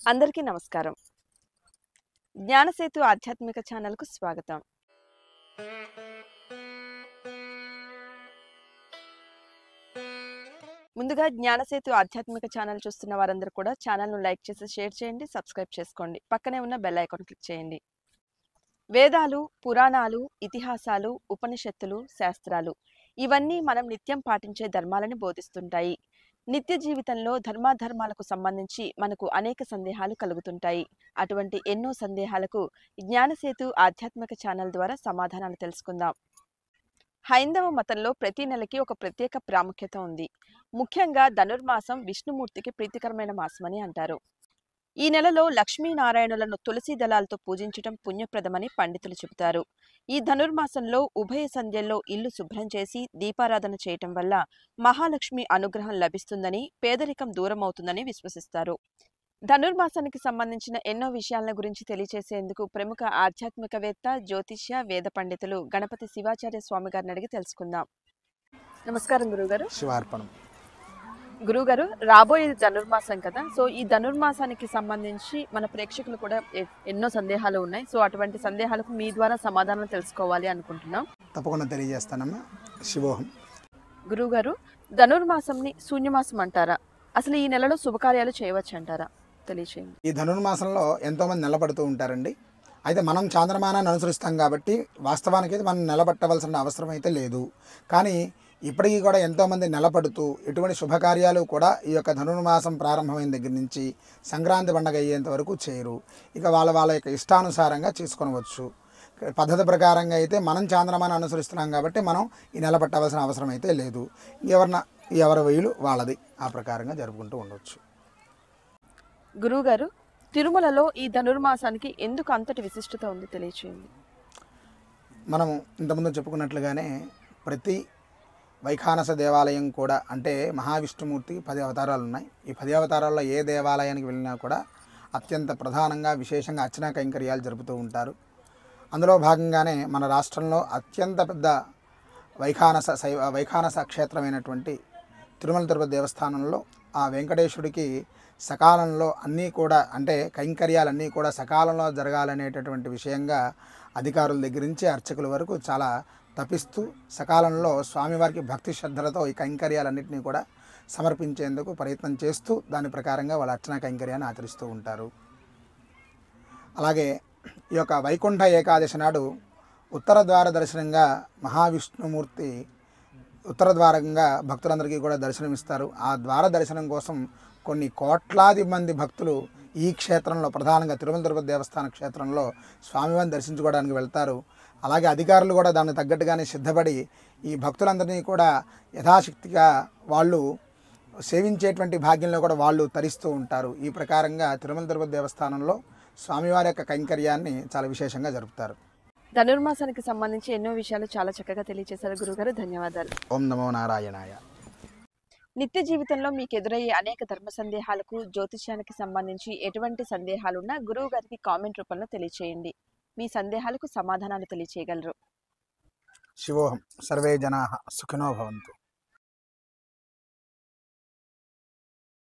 అందరికీ నమస్కారం. జ్ఞానసేతు ఆధ్యాత్మిక ఛానల్‌కు స్వాగతం. ముందుగా జ్ఞానసేతు ఆధ్యాత్మిక ఛానల్ చూస్తున్న వారందరూ కూడా ఛానల్‌ను లైక్ చేసి, షేర్ చేయండి, సబ్స్క్రైబ్ చేసుకోండి. పక్కనే ఉన్న బెల్ ఐకాన్ క్లిక్ చేయండి. వేదాలు, పురాణాలు, ఇతిహాసాలు, ఉపనిషత్తులు, శాస్త్రాలు ఇవన్నీ మనం నిత్యం పాటించే ధర్మాలను బోధిస్తుంటాయి. నిత్య జీవితంలో ధర్మాధర్మాలకు సంబంధించి మనకు అనేక సందేహాలు కలుగుతుంటాయి. అటువంటి ఎన్నో సందేహాలకు జ్ఞానసేతు ఆధ్యాత్మిక ఛానల్ ద్వారా సమాధానాలు తెలుసుకుందాం. హైందవ మతంలో ప్రతి నెలకి ఒక ప్రత్యేక ప్రాముఖ్యత ఉంది. ముఖ్యంగా ధనుర్మాసం విష్ణుమూర్తికి ప్రీతికరమైన మాసమని అంటారు. ఈ నెలలో లక్ష్మీనారాయణులను తులసి దళాలతో పూజించటం పుణ్యప్రదమని పండితులు చెబుతారు. ఈ ధనుర్మాసంలో ఉభయ సంధ్యల్లో ఇల్లు శుభ్రం చేసి దీపారాధన చేయటం వల్ల మహాలక్ష్మి అనుగ్రహం లభిస్తుందని, పేదరికం దూరమవుతుందని విశ్వసిస్తారు. ధనుర్మాసానికి సంబంధించిన ఎన్నో విషయాల గురించి తెలియచేసేందుకు ప్రముఖ ఆధ్యాత్మికవేత్త, జ్యోతిష్య, వేద పండితులు గణపతి శివాచార్య స్వామి గారిని అడిగి తెలుసుకుందాం. నమస్కారం గురుగారు. శివార్పణం. గురుగారు, రాబోయేది ధనుర్మాసం కదా, సో ఈ ధనుర్మాసానికి సంబంధించి మన ప్రేక్షకులు కూడా ఎన్నో సందేహాలు ఉన్నాయి. సో అటువంటి సందేహాలకు మీ ద్వారా సమాధానం తెలుసుకోవాలి అనుకుంటున్నాం. తప్పకుండా తెలియజేస్తానమ్మా. శివోహం. గురుగారు, ధనుర్మాసంని శూన్యమాసం అంటారా? అసలు ఈ నెలలో శుభకార్యాలు చేయవచ్చు అంటారా? తెలియచేయండి. ఈ ధనుర్మాసంలో ఎంతోమంది నిలబడుతూ ఉంటారండి. అయితే మనం చాంద్రమానాన్ని అనుసరిస్తాం కాబట్టి వాస్తవానికి అయితే మనం నిలబట్టవలసిన అవసరం అయితే లేదు. కానీ ఇప్పటికీ కూడా ఎంతోమంది నిలబడుతూ ఎటువంటి శుభకార్యాలు కూడా ఈ యొక్క ధనుర్మాసం ప్రారంభమైన దగ్గర నుంచి సంక్రాంతి పండుగ అయ్యేంత వరకు చేయరు. ఇక వాళ్ళ యొక్క ఇష్టానుసారంగా చేసుకొనవచ్చు. పద్ధతి ప్రకారంగా అయితే మనం చాంద్రమానం అనుసరిస్తున్నాం కాబట్టి మనం ఈ నిలబట్టవలసిన అవసరం అయితే లేదు. ఎవరి వీలు వాళ్ళది ఆ ప్రకారంగా జరుపుకుంటూ ఉండవచ్చు. గురువుగారు, తిరుమలలో ఈ ధనుర్మాసానికి ఎందుకు అంతటి విశిష్టత ఉంది తెలియచేయండి. మనం ఇంతకుముందు చెప్పుకున్నట్లుగానే ప్రతి వైఖానస దేవాలయం కూడా, అంటే మహావిష్ణుమూర్తికి 10 అవతారాలు ఉన్నాయి. ఈ 10 అవతారాల్లో ఏ దేవాలయానికి వెళ్ళినా కూడా అత్యంత ప్రధానంగా విశేషంగా అర్చనా కైంకర్యాలు జరుపుతూ ఉంటారు. అందులో భాగంగానే మన రాష్ట్రంలో అత్యంత పెద్ద వైఖానస క్షేత్రమైనటువంటి తిరుమల తిరుపతి దేవస్థానంలో ఆ వెంకటేశ్వరుడికి సకాలంలో అన్నీ కూడా, అంటే కైంకర్యాలన్నీ కూడా సకాలంలో జరగాలనేటటువంటి విషయంగా అధికారుల దగ్గర నుంచి అర్చకుల వరకు చాలా తపిస్తూ సకాలంలో స్వామివారికి భక్తి శ్రద్ధలతో ఈ కైంకర్యాలన్నింటినీ కూడా సమర్పించేందుకు ప్రయత్నం చేస్తూ దాని ప్రకారంగా వాళ్ళ అర్చనా కైంకర్యాన్ని ఆచరిస్తూ ఉంటారు. అలాగే ఈ యొక్క వైకుంఠ ఏకాదశి నాడు ఉత్తర ద్వార దర్శనంగా మహావిష్ణుమూర్తి ఉత్తర ద్వారంగా భక్తులందరికీ కూడా దర్శనమిస్తారు. ఆ ద్వార దర్శనం కోసం కొన్ని కోట్లాది మంది భక్తులు ఈ క్షేత్రంలో, ప్రధానంగా తిరుమల తిరుపతి దేవస్థాన క్షేత్రంలో స్వామివారిని దర్శించుకోవడానికి వెళ్తారు. అలాగే అధికారులు కూడా దానికి తగ్గట్టుగానే సిద్ధపడి ఈ భక్తులందరినీ కూడా యథాశక్తిగా వాళ్ళు సేవించేటువంటి భాగ్యంలో కూడా వాళ్ళు తరిస్తూ ఉంటారు. ఈ ప్రకారంగా తిరుమల తిరుపతి దేవస్థానంలో స్వామివారి యొక్క కైంకర్యాన్ని చాలా విశేషంగా జరుపుతారు. ధనుర్మాసానికి సంబంధించి ఎన్నో విషయాలు చాలా చక్కగా తెలియజేశారు గురుగారు. ధన్యవాదాలు. ఓం నమో నారాయణాయ. నిత్య జీవితంలో మీకు ఎదురయ్యే అనేక ధర్మ సందేహాలకు, జ్యోతిష్యానికి సంబంధించి ఎటువంటి సందేహాలున్నా గురువు గారికి కామెంట్ రూపంలో తెలియచేయండి. మీ సందేహాలకు సమాధానాలు తెలియచేయగలరు. శివోహం. సర్వే జనాః సుఖినో భవంతు.